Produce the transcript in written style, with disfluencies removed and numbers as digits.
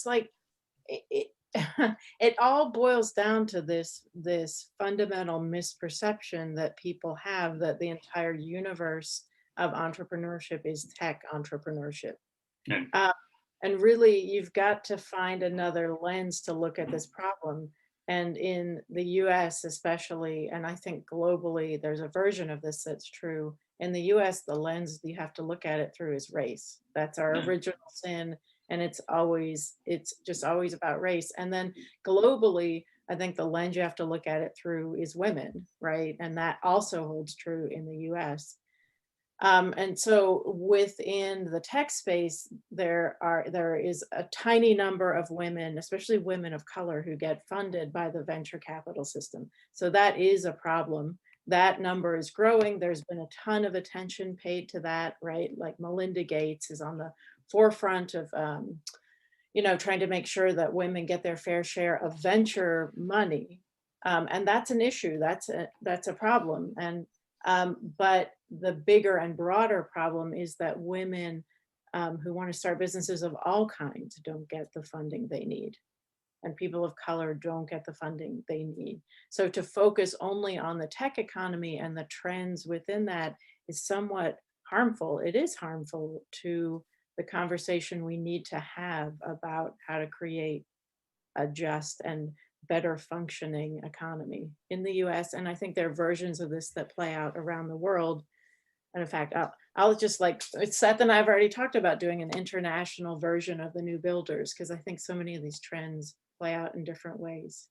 it's like it it all boils down to this fundamental misperception that people have that the entire universe of entrepreneurship is tech entrepreneurship. Yeah. Uh, and really, you've got to find another lens to look at this problem. And in the US, especially, and I think globally, there's a version of this that's true. In the US, the lens you have to look at it through is race. That's our Yeah. original sin. And it's just always about race. And then globally, I think the lens you have to look at it through is women, right? And that also holds true in the US. And so within the tech space, there is a tiny number of women, especially women of color, who get funded by the venture capital system. So that is a problem. That number is growing. There's been a ton of attention paid to that, right? Like Melinda Gates is on the forefront of trying to make sure that women get their fair share of venture money. And that's an issue. That's a problem. But the bigger and broader problem is that women who want to start businesses of all kinds don't get the funding they need, and people of color don't get the funding they need. So to focus only on the tech economy and the trends within that is somewhat harmful. It is harmful to the conversation we need to have about how to create a just and better functioning economy in the US. And I think there are versions of this that play out around the world. And in fact, I'll just like Seth and I have already talked about doing an international version of the New Builders because I think so many of these trends play out in different ways.